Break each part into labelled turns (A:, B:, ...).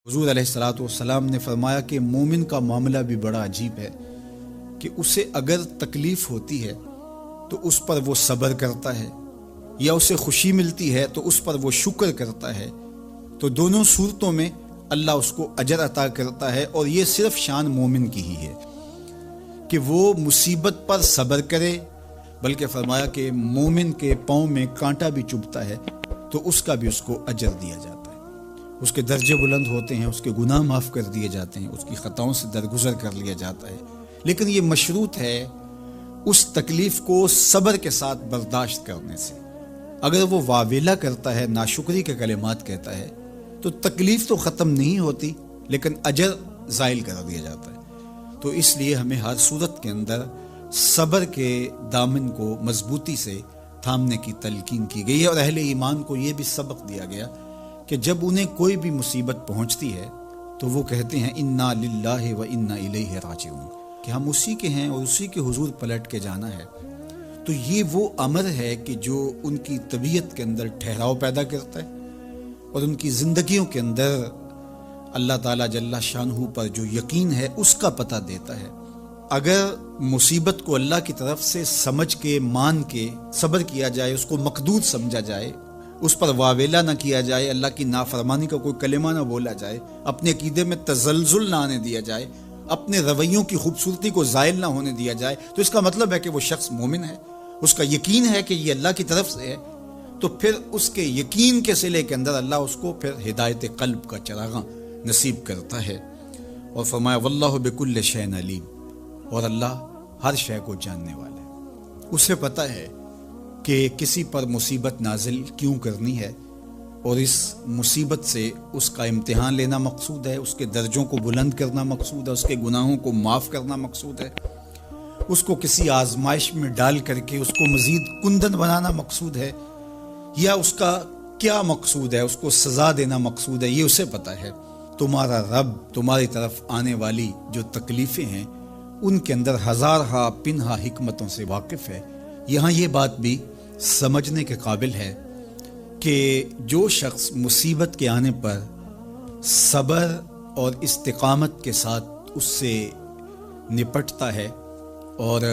A: हुजूर अलैहिस्सलातु वस्सलाम ने फरमाया कि मोमिन का मामला भी बड़ा अजीब है कि उसे अगर तकलीफ़ होती है तो उस पर वो सब्र करता है, या उसे खुशी मिलती है तो उस पर वो शुक्र करता है। तो दोनों सूरतों में अल्लाह उसको अजर अता करता है, और ये सिर्फ शान मोमिन की ही है कि वो मुसीबत पर सब्र करे। बल्कि फरमाया कि मोमिन के पाँव में कांटा भी चुभता है तो उसका भी उसको अजर दिया जाता है, उसके दर्जे बुलंद होते हैं, उसके गुनाह माफ़ कर दिए जाते हैं, उसकी ख़ताओं से दरगुजर कर लिया जाता है। लेकिन ये मशरूत है उस तकलीफ़ को सब्र के साथ बर्दाश्त करने से। अगर वो वावेला करता है, नाशुक्री के कलिमात कहता है, तो तकलीफ़ तो ख़त्म नहीं होती लेकिन अजर ज़ाइल कर दिया जाता है। तो इसलिए हमें हर सूरत के अंदर सब्र के दामन को मजबूती से थामने की तलकीन की गई है। और अहले ईमान को ये भी सबक दिया गया कि जब उन्हें कोई भी मुसीबत पहुंचती है तो वो कहते हैं इन्ना लिल्लाहि व इन्ना इलैहि राजिऊन, कि हम उसी के हैं और उसी के हुजूर पलट के जाना है। तो ये वो अमर है कि जो उनकी तबीयत के अंदर ठहराव पैदा करता है और उनकी ज़िंदगियों के अंदर अल्लाह ताला जल्ला शानहू पर जो यकीन है उसका पता देता है। अगर मुसीबत को अल्लाह की तरफ से समझ के, मान के सब्र किया जाए, उसको मकदूर समझा जाए, उस पर वावेला ना किया जाए, अल्लाह की नाफरमानी का कोई कलिमा ना बोला जाए, अपने अकीदे में तजल्जुल ना आने दिया जाए, अपने रवैयों की खूबसूरती को ज़ायल ना होने दिया जाए, तो इसका मतलब है कि वो शख्स मोमिन है, उसका यकीन है कि ये अल्लाह की तरफ से है। तो फिर उसके यकीन के सिले के अंदर अल्लाह उसको फिर हिदायत कल्ब का चरागा नसीब करता है। और फरमाया वल्लाहु बिकुल्लि शैइन अलीम, और अल्लाह हर शय को जानने वाला है। उसे पता है कि किसी पर मुसीबत नाजिल क्यों करनी है, और इस मुसीबत से उसका इम्तिहान लेना मकसूद है, उसके दर्जों को बुलंद करना मकसूद है, उसके गुनाहों को माफ़ करना मकसूद है, उसको किसी आजमाइश में डाल करके उसको मज़ीद कुंदन बनाना मकसूद है, या उसका क्या मकसूद है, उसको सज़ा देना मकसूद है, ये उसे पता है। तुम्हारा रब तुम्हारी तरफ आने वाली जो तकलीफ़ें हैं उनके अंदर हज़ार हा पिनहा हिकमतों से वाकिफ़ है। यहाँ ये बात भी समझने के काबिल है कि जो शख्स मुसीबत के आने पर सब्र और इस्तिकामत के साथ उससे निपटता है और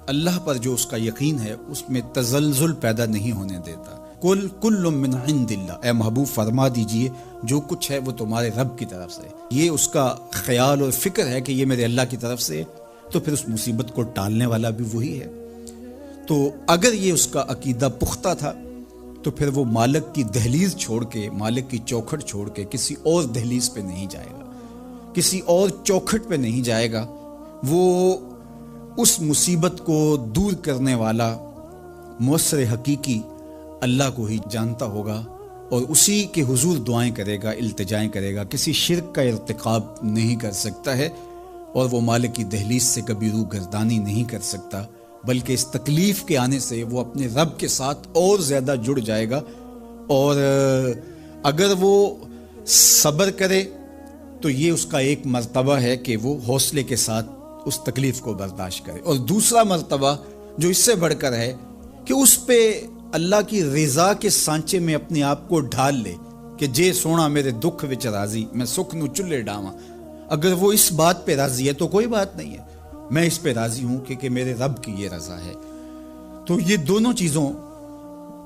A: अल्लाह पर जो उसका यकीन है उसमें तज़ल्ज़ुल पैदा नहीं होने देता। कुल्लुम मिन इंदिल्लाह, ए महबूब फरमा दीजिए जो कुछ है वो तुम्हारे रब की तरफ से। ये उसका ख्याल और फिक्र है कि ये मेरे अल्लाह की तरफ से, तो फिर उस मुसीबत को टालने वाला भी वही है। तो अगर ये उसका अकीदा पुख्ता था तो फिर वो मालिक की दहलीज छोड़ के, मालिक की चौखट छोड़ के किसी और दहलीज पे नहीं जाएगा, किसी और चौखट पे नहीं जाएगा। वो उस मुसीबत को दूर करने वाला मुअस्सिर हकीकी अल्लाह को ही जानता होगा और उसी के हुजूर दुआएं करेगा, इल्तिजाएं करेगा। किसी शिर्क का इर्तिकाब नहीं कर सकता है और वो मालिक की दहलीज से कभी रूह गर्दानी नहीं कर सकता, बल्कि इस तकलीफ़ के आने से वो अपने रब के साथ और ज़्यादा जुड़ जाएगा। और अगर वो सब्र करे तो ये उसका एक मर्तबा है कि वो हौसले के साथ उस तकलीफ़ को बर्दाश्त करे। और दूसरा मर्तबा जो इससे बढ़कर है कि उस पे अल्लाह की रज़ा के सांचे में अपने आप को ढाल ले कि जे सोना मेरे दुख विच राजी, मैं सुख नू चुल्ले डावां। अगर वो इस बात पे राजी है तो कोई बात नहीं है, मैं इस पे राजी हूँ कि मेरे रब की ये रज़ा है। तो ये दोनों चीज़ों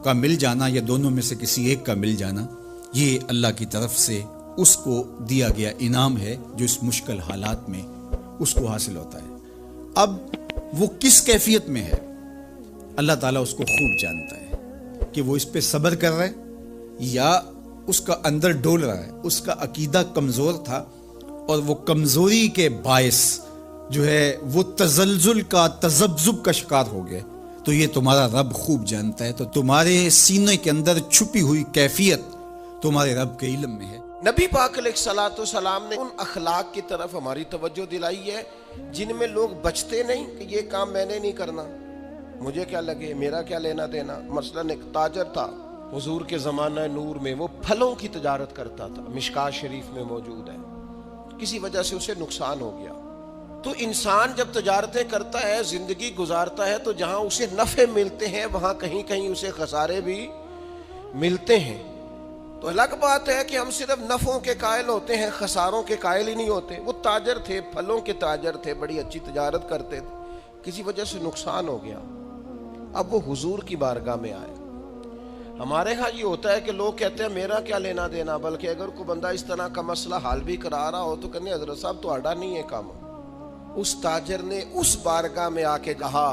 A: का मिल जाना या दोनों में से किसी एक का मिल जाना, ये अल्लाह की तरफ से उसको दिया गया इनाम है जो इस मुश्किल हालात में उसको हासिल होता है। अब वो किस कैफियत में है अल्लाह ताला उसको खूब जानता है कि वो इस पे सब्र कर रहा है या उसका अंदर डोल रहा है। उसका अकीदा कमज़ोर था और वो कमज़ोरी के बायस जो है वो तज़ल्ज़ुल का, तज़ब्ज़ुब का शिकार हो गया। तो ये तुम्हारा रब खूब जानता है। तो तुम्हारे सीने के अंदर छुपी हुई कैफियत तुम्हारे रब के इल्म में है।
B: नबी पाक अलैहिस्सलातु सलाम ने उन अखलाक की तरफ हमारी तवज्जो दिलाई है जिनमें लोग बचते नहीं कि ये काम मैंने नहीं करना, मुझे क्या लगे, मेरा क्या लेना देना। मसलन एक ताजर था हुजूर के ज़माना नूर में, वो फलों की तजारत करता था, मिशकात शरीफ में मौजूद है। किसी वजह से उसे नुकसान हो गया। तो इंसान जब तजारतें करता है, ज़िंदगी गुजारता है, तो जहाँ उसे नफ़े मिलते हैं वहाँ कहीं कहीं उसे खसारे भी मिलते हैं। تو الگ بات ہے کہ ہم صرف نفعوں کے قائل ہوتے ہیں، خساروں کے قائل ہی نہیں ہوتے۔ وہ تاجر تھے، پھلوں کے تاجر تھے، بڑی اچھی تجارت کرتے تھے، کسی وجہ سے نقصان ہو گیا، اب وہ حضور کی بارگاہ میں آئے۔ ہمارے ہاں یہ ہوتا ہے کہ لوگ کہتے ہیں میرا کیا لینا دینا، بلکہ اگر کوئی بندہ اس طرح کا مسئلہ حل بھی کرا رہا ہو تو کہنے حضرت صاحب تو آڈا نہیں ہے کام۔ اس تاجر نے اس بارگاہ میں آ کے کہا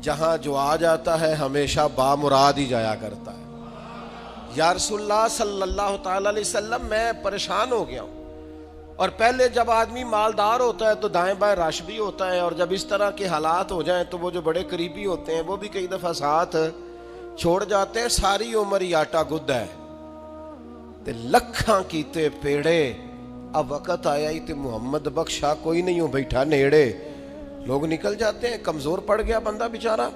B: جہاں جو آ جاتا ہے ہمیشہ بامراد ہی جایا کرتا ہے، یا رسول اللہ صلی اللہ تعالی علیہ وسلم میں پریشان ہو گیا ہوں۔ اور پہلے جب آدمی مالدار ہوتا ہے تو دائیں بائیں رش بھی ہوتا ہے، اور جب اس طرح کے حالات ہو جائیں تو وہ جو بڑے قریبی ہوتے ہیں وہ بھی کئی دفعہ ساتھ چھوڑ جاتے ہیں۔ ساری عمر ہی آٹا گد ہے تے لکھاں کیتے پیڑے، اب وقت آیا ہی تے محمد بخشا کوئی نہیں ہوں بیٹھا نیڑے، لوگ نکل جاتے ہیں، کمزور پڑ گیا بندہ بیچارہ۔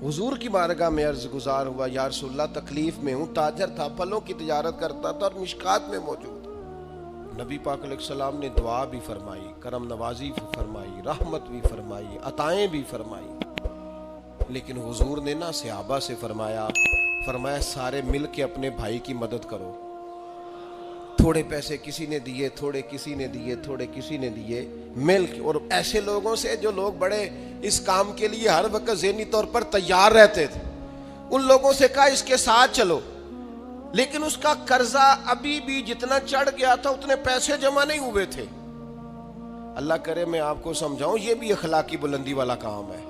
B: حضور کی بارگاہ میں عرض گزار ہوا یا رسول اللہ تکلیف میں ہوں، تاجر تھا، پھلوں کی تجارت کرتا تھا اور مشکات میں موجود۔ نبی پاک علیہ السلام نے دعا بھی فرمائی، کرم نوازی بھی فرمائی، رحمت بھی فرمائی، عطائیں بھی فرمائی، لیکن حضور نے نا صحابہ سے فرمایا سارے مل کے اپنے بھائی کی مدد کرو۔ تھوڑے پیسے کسی نے دیے، تھوڑے کسی نے دیے، تھوڑے کسی نے دیے، مل کے۔ اور ایسے لوگوں سے جو لوگ بڑے اس کام کے لیے ہر وقت ذہنی طور پر تیار رہتے تھے، ان لوگوں سے کہا اس کے ساتھ چلو، لیکن اس کا قرضہ ابھی بھی جتنا چڑھ گیا تھا اتنے پیسے جمع نہیں ہوئے تھے۔ اللہ کرے میں آپ کو سمجھاؤں، یہ بھی اخلاقی بلندی والا کام ہے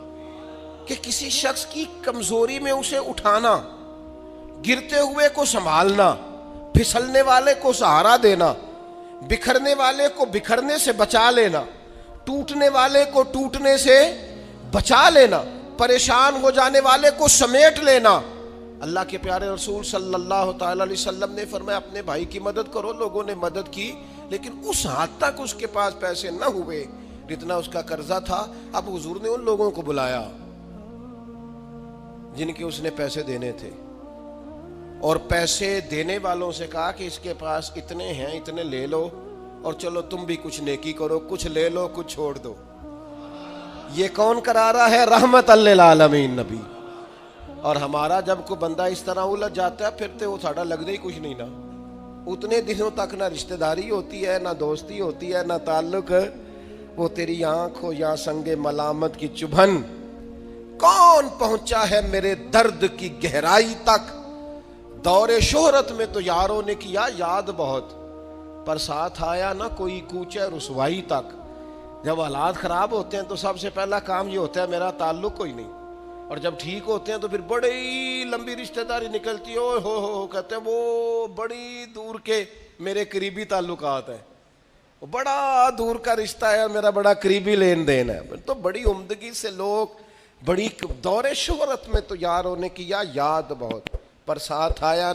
B: کہ کسی شخص کی کمزوری میں اسے اٹھانا، گرتے ہوئے کو سنبھالنا، پھسلنے والے کو سہارا دینا، بکھرنے والے کو بکھرنے سے بچا لینا، ٹوٹنے والے کو ٹوٹنے سے بچا لینا، پریشان ہو جانے والے کو سمیٹ لینا۔ اللہ کے پیارے رسول صلی اللہ تعالی علیہ وسلم نے فرمایا اپنے بھائی کی مدد کرو۔ لوگوں نے مدد کی، لیکن اس حد تک اس کے پاس پیسے نہ ہوئے جتنا اس کا قرضہ تھا۔ اب حضور نے ان لوگوں کو بلایا جن کے اس نے پیسے دینے تھے، اور پیسے دینے والوں سے کہا کہ اس کے پاس اتنے ہیں، اتنے لے لو، اور چلو تم بھی کچھ نیکی کرو، کچھ لے لو کچھ چھوڑ دو۔ یہ کون کرا رہا ہے؟ رحمت للعالمین نبی۔ اور ہمارا جب کوئی بندہ اس طرح الجھ جاتا ہے پھر تو وہ ساڑا لگتا ہی کچھ نہیں نا، اتنے دنوں تک نہ رشتہ داری ہوتی ہے، نہ دوستی ہوتی ہے، نہ تعلق۔ وہ تیری آنکھ ہو یا سنگ ملامت کی چبھن، کون پہنچا ہے میرے درد کی گہرائی تک؟ دور شہرت میں تو یاروں نے کیا یاد بہت، پر ساتھ آیا نہ کوئی کوچے رسوائی تک۔ جب حالات خراب ہوتے ہیں تو سب سے پہلا کام یہ ہوتا ہے میرا تعلق کوئی نہیں، اور جب ٹھیک ہوتے ہیں تو پھر بڑی لمبی رشتہ داری نکلتی ہے، اوہ ہو کہتے ہیں وہ بڑی دور کے میرے قریبی تعلقات ہیں، وہ بڑا دور کا رشتہ ہے، میرا بڑا قریبی لین دین ہے۔ تو بڑی عمدگی سے لوگ، بڑی دور شہرت میں تو یاروں نے کیا یاد بہت، پر ساتھ آیا